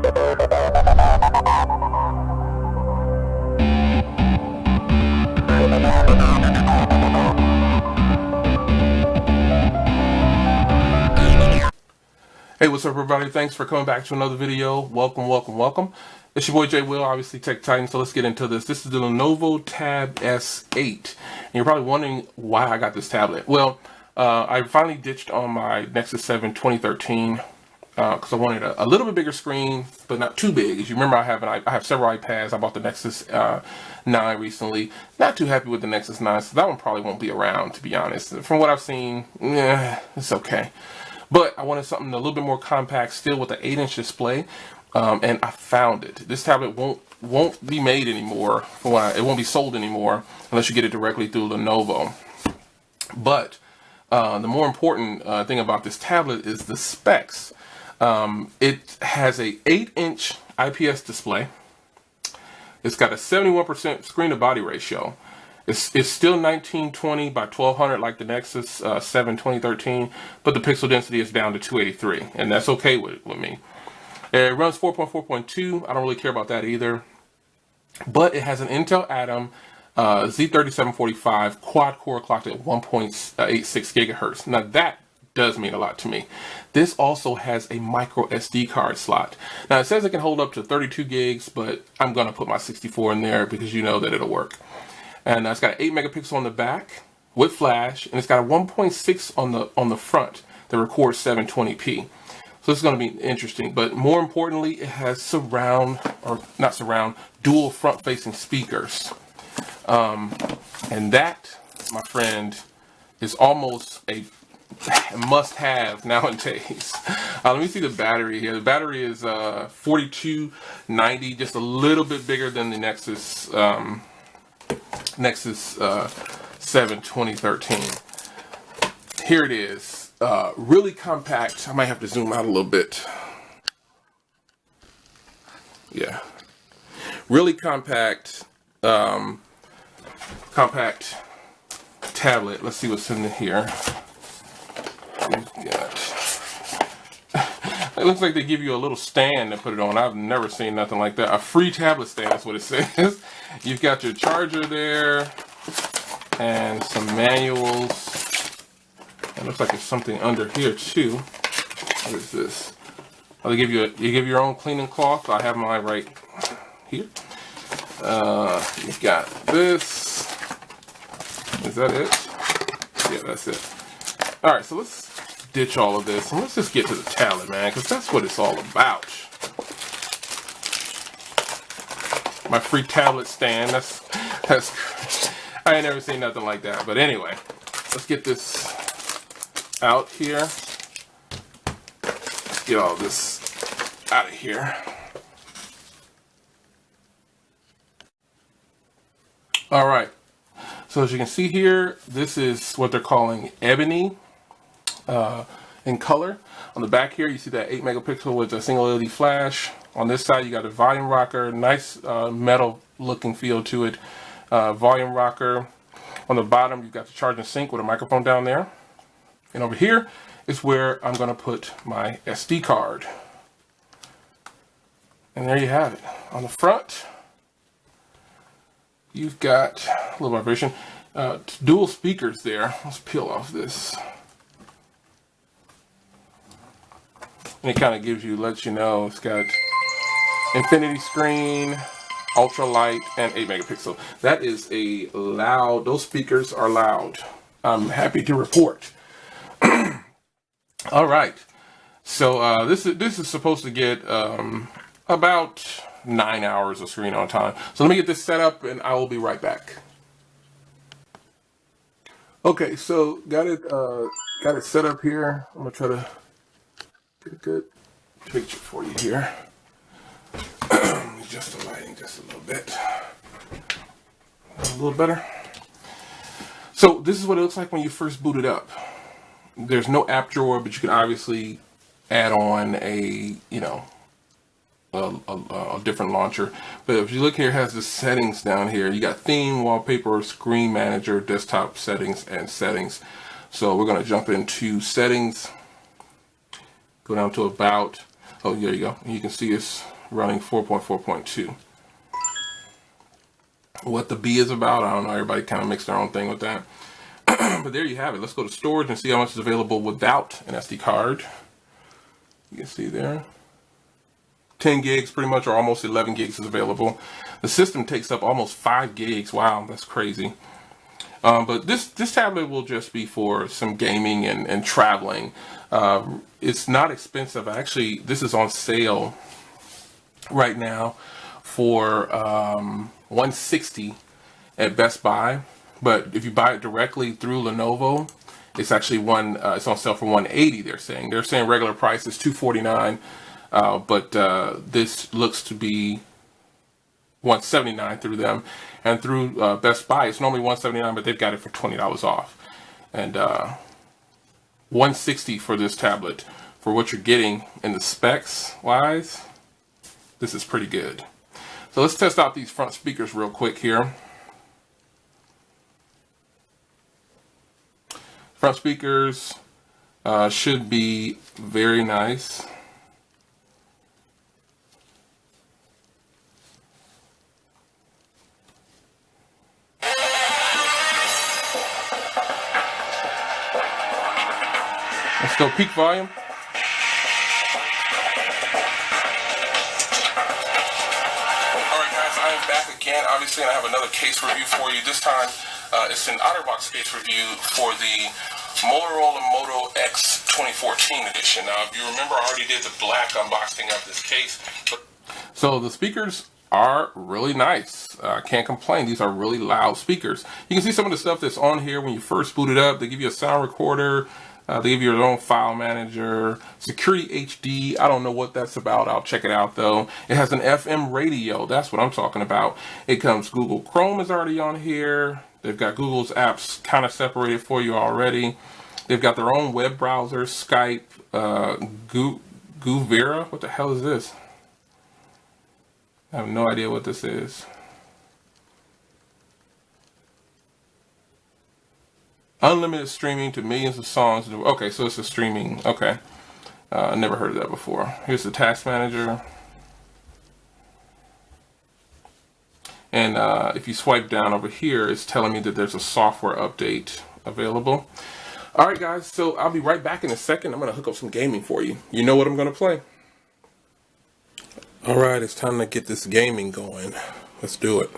Hey, what's up everybody? Thanks for coming back to another video. Welcome, welcome, welcome. It's your boy Jay Will, obviously Tech Titan, so let's get into this. This is the Lenovo Tab S8. And you're probably wondering why I got this tablet. Well, I finally ditched on my Nexus 7 2013 because I wanted a little bit bigger screen, but not too big. As you remember, I have several iPads. I bought the Nexus 9 recently. Not too happy with the Nexus 9, so that one probably won't be around, to be honest. From what I've seen, it's okay. But I wanted something a little bit more compact, still with an 8-inch display, and I found it. This tablet won't be made anymore. It won't be sold anymore unless you get it directly through Lenovo. But the more important thing about this tablet is the specs. It has a 8-inch IPS display. It's got a 71% screen-to-body ratio. It's still 1920 by 1200 like the Nexus 7 2013, but the pixel density is down to 283, and that's okay with me. It runs 4.4.2. I don't really care about that either. But it has an Intel Atom Z3745 quad-core clocked at 1.86 gigahertz. Now that does mean a lot to me. This also has a micro SD card slot. Now it says it can hold up to 32 gigs, but I'm going to put my 64 in there because you know that it'll work. And it's got an 8 megapixel on the back with flash, and it's got a 1.6 on the front that records 720p. So this is going to be interesting. But more importantly, it has dual front-facing speakers. And that, my friend, is almost a must-have nowadays. Let me see the battery here. The battery is 4290, just a little bit bigger than the Nexus 7 2013. Here it is. Really compact. I might have to zoom out a little bit. Yeah. Really compact compact tablet. Let's see what's in here. We've got it looks like they give you a little stand to put it on. I've never seen nothing like that. A free tablet stand, that's what it says. You've got your charger there and some manuals. It looks like there's something under here too. What is this? Oh, they give you your own cleaning cloth. I have mine right here. You've got this. Is that it? Yeah, that's it. All right, so let's ditch all of this and let's just get to the tablet, man, because that's what it's all about. My free tablet stand. That's I ain't never seen nothing like that. But anyway, let's get this out here. Let's get all this out of here. All right. So as you can see here, this is what they're calling ebony in color. On the back here, you see that 8 megapixel with a single LED flash. On this side, you got a volume rocker, nice metal looking feel to it. Volume rocker. On the bottom, you've got the charge and sync with a microphone down there. And over here is where I'm going to put my SD card. And there you have it. On the front, you've got a little vibration. Dual speakers there. Let's peel off this. And it kind of lets you know it's got infinity screen, ultra light, and 8 megapixel. That is a loud, those speakers are loud. I'm happy to report. All right. So this is supposed to get about 9 hours of screen on time. So let me get this set up and I will be right back. Okay, so got it set up here. I'm gonna try to get a good picture for you here. Just the lighting just a little bit. A little better. So this is what it looks like when you first boot it up. There's no app drawer, but you can obviously add on a different launcher. But if you look here, it has the settings down here. You got theme, wallpaper, screen manager, desktop settings, and settings. So we're going to jump into settings. Go down to about. Oh, there you go. And you can see it's running 4.4.2. What the B is about, I don't know. Everybody kind of makes their own thing with that. But there you have it. Let's go to storage and see how much is available without an SD card. You can see there. 10 gigs pretty much, or almost 11 gigs is available. The system takes up almost 5 gigs. Wow, that's crazy. But this tablet will just be for some gaming and traveling. It's not expensive. Actually, this is on sale right now for $160 at Best Buy. But if you buy it directly through Lenovo, it's actually it's on sale for $180. They're saying regular price is $249, but this looks to be $179 through them, and through Best Buy it's normally $179, but they've got it for $20 off, and $160 for this tablet. For what you're getting in the specs wise, this is pretty good. So let's test out these front speakers real quick here. Front speakers should be very nice. Let's go peak volume. Alright guys, I am back again, obviously, and I have another case review for you. This time, it's an OtterBox case review for the Motorola Moto X 2014 edition. Now, if you remember, I already did the black unboxing of this case. So the speakers are really nice. Can't complain. These are really loud speakers. You can see some of the stuff that's on here when you first boot it up. They give you a sound recorder. They give you your own file manager, security HD. I don't know what that's about. I'll check it out though. It has an FM radio. That's what I'm talking about. It comes, Google Chrome is already on here. They've got Google's apps kind of separated for you already. They've got their own web browser, Skype, Goovera. What the hell is this? I have no idea what this is. Unlimited streaming to millions of songs. Okay, so it's a streaming. Okay. I never heard of that before. Here's the task manager. And if you swipe down over here, it's telling me that there's a software update available. All right, guys, so I'll be right back in a second. I'm going to hook up some gaming for you. You know what I'm going to play. All right, it's time to get this gaming going. Let's do it.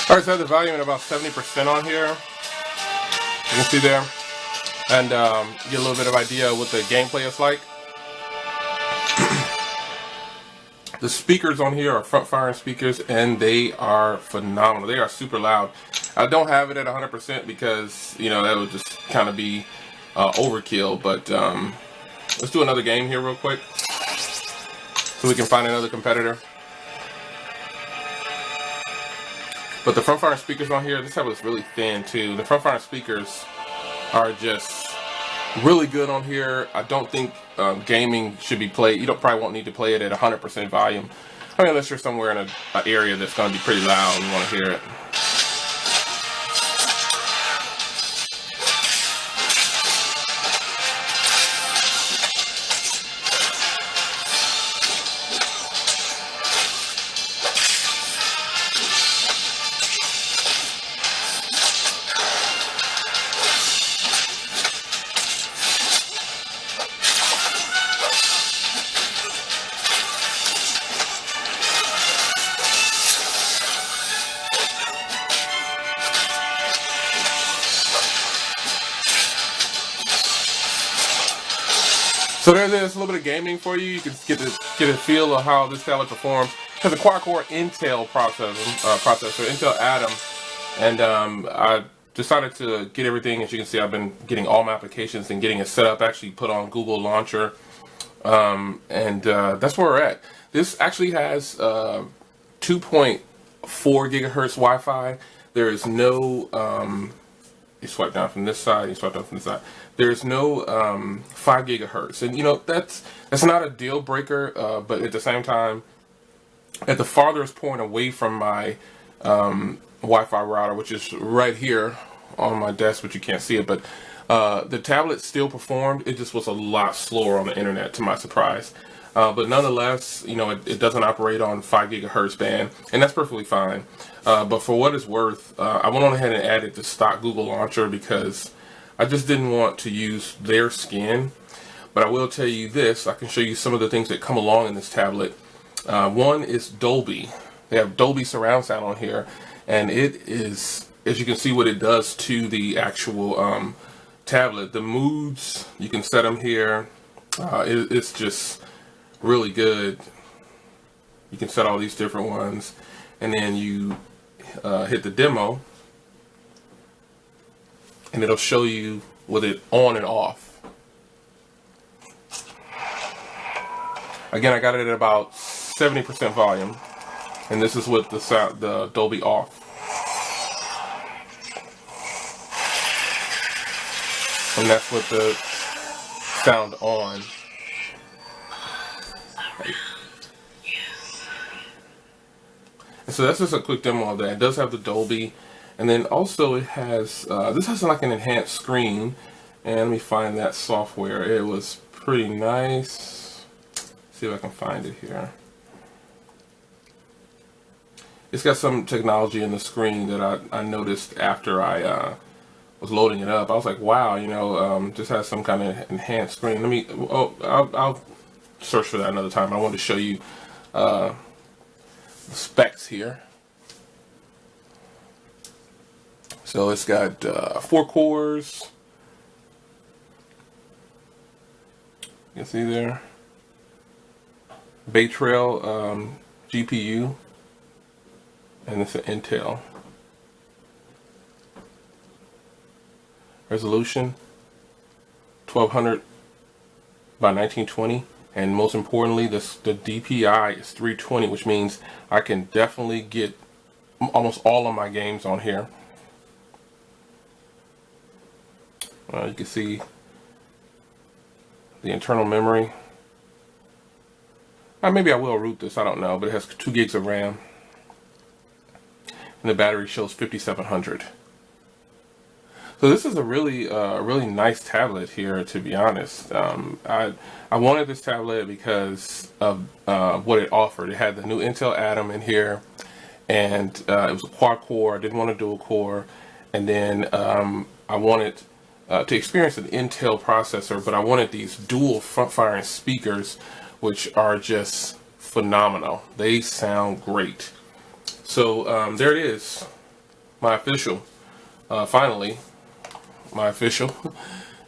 Alright, so I have the volume at about 70% on here. You can see there. And get a little bit of idea of what the gameplay is like. The speakers on here are front firing speakers, and they are phenomenal. They are super loud. I don't have it at 100% because, you know, that would just kind of be overkill. But let's do another game here real quick so we can find another competitor. But the front firing speakers on here, this tablet is really thin too. The front firing speakers are just really good on here. I don't think gaming should be played. You probably won't need to play it at 100% volume. I mean, unless you're somewhere in an area that's going to be pretty loud and you want to hear it. So there it is, a little bit of gaming for you. You can get a feel of how this tablet performs. It has a quad-core Intel processor, Intel Atom, and I decided to get everything. As you can see, I've been getting all my applications and getting it set up. Actually, put on Google Launcher, and that's where we're at. This actually has 2.4 gigahertz Wi-Fi. There is no you swipe down from this side, you swipe down from this side. There's no 5 gigahertz, and you know that's not a deal breaker. But at the same time, at the farthest point away from my Wi-Fi router, which is right here on my desk, but you can't see it. But the tablet still performed. It just was a lot slower on the internet, to my surprise. But nonetheless, you know, it doesn't operate on 5 gigahertz band, and that's perfectly fine. But for what it's worth, I went on ahead and added the stock Google Launcher because I just didn't want to use their skin. But I will tell you this, I can show you some of the things that come along in this tablet. One is Dolby. They have Dolby surround sound on here, and it is, as you can see what it does to the actual tablet. The moods, you can set them here. It's just really good. You can set all these different ones, and then you hit the demo, and it'll show you with it on and off. Again, I got it at about 70% volume, and this is with the Dolby off. And that's with the sound on. And so that's just a quick demo of that. It does have the Dolby, and then also it has this has like an enhanced screen. And let me find that software. It was pretty nice. See if I can find it here. It's got some technology in the screen that I noticed after I was loading it up. I was like, wow, you know, this has some kind of enhanced screen. Let me, I'll search for that another time. I wanted to show you the specs here. So it's got 4 cores. You can see there. Bay Trail GPU, and it's an Intel. Resolution 1200 by 1920, and most importantly, the DPI is 320, which means I can definitely get almost all of my games on here. You can see the internal memory. Maybe I will root this, I don't know, but it has 2 gigs of RAM, and the battery shows 5700. So this is a really nice tablet here, to be honest. I wanted this tablet because of what it offered. It had the new Intel Atom in here, and it was a quad core. I didn't want a dual core, and then I wanted to experience an Intel processor, but I wanted these dual front-firing speakers, which are just phenomenal. They sound great. So there it is, my official, finally, my official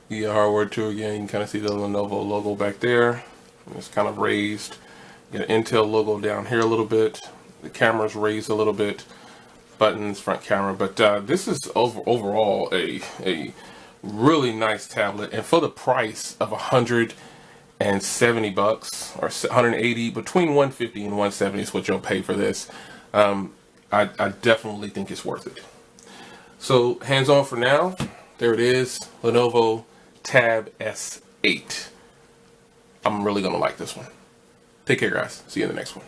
hardware tour. Again, you can kind of see the Lenovo logo back there. It's kind of raised. You got an Intel logo down here a little bit. The camera's raised a little bit. Buttons, front camera. But this is overall a really nice tablet, and for the price of $170 or 180, between 150 and 170 is what you'll pay for this. I definitely think it's worth it. So hands on for now. There it is, Lenovo Tab S8. I'm really gonna like this one. Take care, guys. See you in the next one.